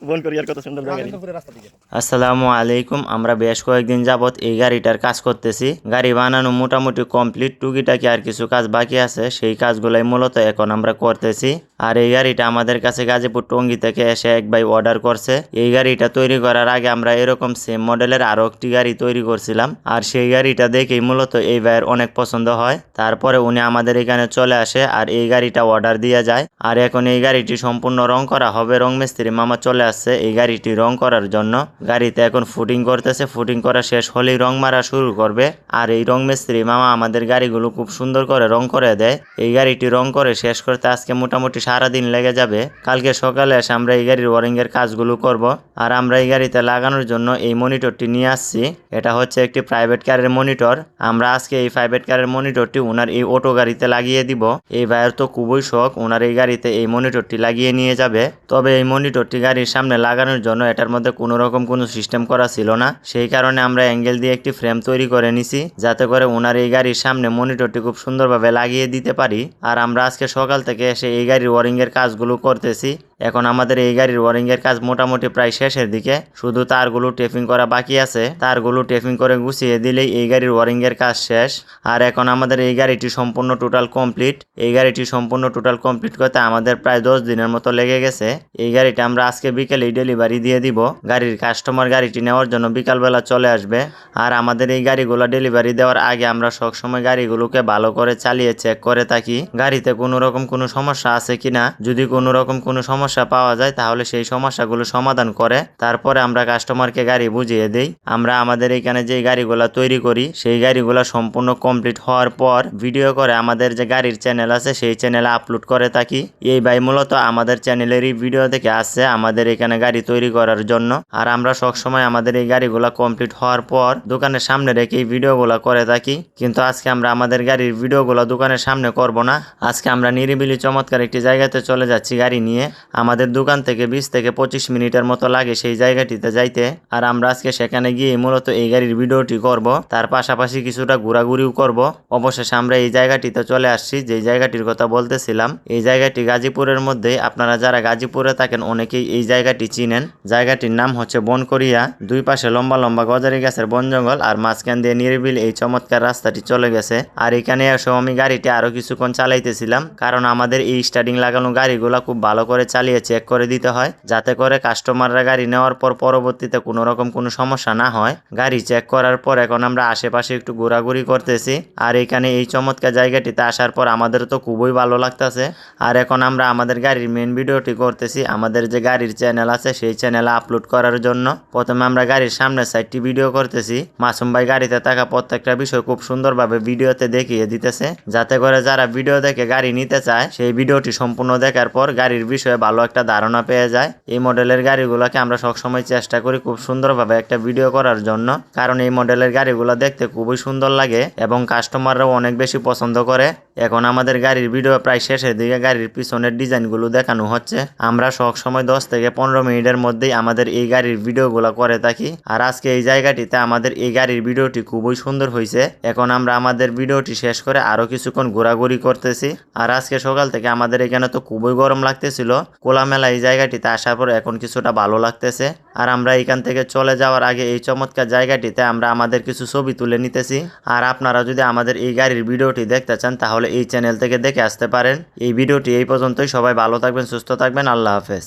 বনকরিয়ার কত সুন্দর জায়গা। আসসালামু আলাইকুম। আমরা বেশ কয়েকদিন যাবত এই গাড়িটার কাজ করতেছি। গাড়ি বানানো মোটামুটি কমপ্লিট, টুকিটাকি আর কিছু কাজ বাকি আছে, সেই কাজগুলাই মূলত এখন আমরা করতেছি। আর এই গাড়িটা আমাদের কাছে গাজীপুর টঙ্গী থেকে এসে এক ভাই অর্ডার করছে। এই গাড়িটা তৈরি করার আগে আমরা এরকম সেম মডেলের আরো একটি গাড়ি তৈরি করছিলাম, আর সেই গাড়িটা দেখেই মূলত এই ভাইয়ের অনেক পছন্দ হয়। তারপরে উনি আমাদের এখানে চলে আসে আর এই গাড়িটা অর্ডার দিয়ে যায়। আর এখন এই গাড়িটি সম্পূর্ণ রং করা হবে। রং মিস্ত্রি মামা চলে আসছে এই গাড়িটি রং করার জন্য। গাড়িতে এখন ফুটিং করতেছে, ফুটিং করা শেষ হলেই রং মারা শুরু করবে। আর এই রং মিস্ত্রি মামা আমাদের গাড়িগুলো খুব সুন্দর করে রং করে দেয়। এই গাড়িটি রং করে শেষ করতে আজকে মোটামুটি সারাদিন লেগে যাবে। কালকে সকালে এসে আমরা এই গাড়ির ওয়ারিং এর কাজগুলো করব। আর আমরা এই গাড়িতে লাগানোর জন্য এই মনিটরটি নিয়ে আসছি। এটা হচ্ছে একটি প্রাইভেট কারের মনিটর। আমরা আজকে এই প্রাইভেট কারের মনিটরটি ওনার এই অটো গাড়িতে লাগিয়ে দিব। এই ভাইয়ের তো খুবই শখ, ওনার এই গাড়িতে এই মনিটরটি লাগিয়ে নিয়ে যাবে। তবে এই মনিটরটি গাড়ির সামনে লাগানোর জন্য এটার মধ্যে কোনো রকম কোনো সিস্টেম করা ছিল না, সেই কারণে আমরা অ্যাঙ্গেল দিয়ে একটি ফ্রেম তৈরি করে নিছি, যাতে করে ওনার এই গাড়ির সামনে মনিটরটি খুব সুন্দরভাবে লাগিয়ে দিতে পারি। আর আমরা আজকে সকাল থেকে এসে এই গাড়ির ওয়ারিং এর কাজগুলো করতেছি। এখন আমাদের এই গাড়ির ওয়ারিং এর কাজ মোটামুটি প্রায় শেষের দিকে, শুধু তারগুলো টেপিং করা বাকি আছে। তারগুলো টেপিং করে গুছিয়ে দিলেই এই গাড়ির ওয়ারিং এর কাজ শেষ। আর এখন আমাদের এই গাড়িটি সম্পূর্ণ টোটাল কমপ্লিট। এই গাড়িটি সম্পূর্ণ টোটাল কমপ্লিট করতে আমাদের প্রায় 10 দিনের মতো লেগে গেছে। এই গাড়িটা আমরা আজকে বিকেলেই ডেলিভারি দিয়ে দিব। গাড়ির কাস্টমার গাড়িটি নেওয়ার জন্য বিকালবেলা চলে আসবে। আর আমাদের এই গাড়িগুলো ডেলিভারি দেওয়ার আগে আমরা সবসময় গাড়িগুলোকে ভালো করে চালিয়ে চেক করে থাকি, গাড়িতে কোনো রকম কোনো সমস্যা আছে কিনা। যদি কোনো রকম কোনো সমস্যা পাওয়া যায় তাহলে সেই সমস্যাগুলো সমাধান করে তারপরে আমরা কাস্টমারকে গাড়ি বুঝিয়ে দেই। আমরা আমাদের এখানে যে গাড়িগুলো তৈরি করি সেই গাড়িগুলো সম্পূর্ণ কমপ্লিট হওয়ার পর ভিডিও করে আমাদের যে গাড়ির চ্যানেল আছে সেই চ্যানেলে আপলোড করে থাকি। এই ভাই মূলত আমাদের চ্যানেলেরই ভিডিও দেখে আসছে আমাদের এখানে গাড়ি তৈরি করার জন্য। আর আমরা সবসময় আমাদের এই গাড়িগুলো কমপ্লিট হওয়ার পর দোকানের সামনে রেখে এই ভিডিওগুলো করে থাকি। কিন্তু আজকে আমরা আমাদের গাড়ির ভিডিওগুলো দোকানের সামনে করব না। আজকে আমরা নিরিবিলি চমৎকার একটি জায়গাতে চলে যাচ্ছি গাড়ি নিয়ে। আমাদের দোকান থেকে 20 থেকে 25 মিনিটের মতো লাগে সেই জায়গাটিতে যাইতে। আর আমরা আজকে সেখানে গিয়ে মূলত এই গাড়ির ভিডিওটি করব, তার পাশাপাশি কিছুটা ঘোরাঘুরিও করব। অবশেষে আমরা এই জায়গাটিতে চলে আসছি যে জায়গাটির কথা বলতেছিলাম। এই জায়গাটি গাজীপুরের মধ্যে, আপনারা যারা গাজীপুরে থাকেন অনেকেই এই জায়গাটি চিনেন। জায়গাটির নাম হচ্ছে বনকরিয়া। দুই পাশে লম্বা লম্বা গজারি গাছের বন জঙ্গল, আর মাঝখান দিয়ে নিরিবিলি এই চমৎকার রাস্তাটি চলে গেছে। আর এখানে এসে আমি গাড়িটি আরো কিছুক্ষণ চালাইতেছিলাম, কারণ আমাদের এই স্টার্টিং লাগানো গাড়িগুলা খুব ভালো করে চালিয়ে চেক করে দিতে হয়, যাতে করে কাস্টমাররা গাড়ি নেওয়ার পর পরবর্তীতে কোনো রকম কোনো সমস্যা না হয়। গাড়ি চেক করার পর এখন আমরা আশেপাশে একটু ঘোরাঘুরি করতেছি। আর এখানে এই চমৎকার জায়গাটিতে আসার পর আমাদের তো খুবই ভালো লাগতেছে। আর এখন আমরা আমাদের গাড়ির মেন ভিডিওটি করতেছি আমাদের যে গাড়ির চ্যানেল আছে সেই চ্যানেলে আপলোড করার জন্য। প্রথমে আমরা গাড়ির সামনের সাইডটি ভিডিও করতেছি। মাসুম ভাই গাড়িতে থাকা প্রত্যেকটা বিষয় খুব সুন্দরভাবে ভিডিওতে দেখিয়ে দিতেছে, যাতে করে যারা ভিডিও দেখে গাড়ি নিতে চায় সেই ভিডিওটি সম্পূর্ণ দেখার পর গাড়ির বিষয়ে ভালো একটা ধারণা পেয়ে যায়। এই মডেলের গাড়িগুলোকে আমরা সবসময় চেষ্টা করি খুব সুন্দরভাবে একটা ভিডিও করার জন্য, কারণ এই মডেলের গাড়িগুলো দেখতে খুবই সুন্দর লাগে এবং কাস্টমাররাও অনেক বেশি পছন্দ করে। এখন আমাদের গাড়ির ভিডিও প্রায় শেষের দিকে। গাড়ির পিছনের ডিজাইনগুলো দেখানো হচ্ছে। আমরা সবসময় 10 থেকে 15 মিনিটের মধ্যেই আমাদের এই গাড়ির ভিডিওগুলো করে থাকি। আর আজকে এই জায়গাটিতে আমাদের এই গাড়ির ভিডিওটি খুবই সুন্দর হয়েছে। এখন আমরা আমাদের ভিডিওটি শেষ করে আরো কিছুক্ষণ ঘোরাঘুরি করতেছি। আর আজকে সকাল থেকে আমাদের এখানে তো খুবই গরম লাগতেছিল, খোলামেলা এই জায়গাটিতে আসার পর এখন কিছুটা ভালো লাগতেছে। আর আমরা এখান থেকে চলে যাওয়ার আগে এই চমৎকার জায়গাটিতে আমরা আমাদের কিছু ছবি তুলে নিতেছি। আর আপনারা যদি আমাদের এই গাড়ির ভিডিওটি দেখতে চান তাহলে এই চ্যানেল থেকে দেখে আসতে পারেন। এই ভিডিওটি এই পর্যন্তই। সবাই ভালো থাকবেন, সুস্থ থাকবেন, আল্লাহ হাফেজ।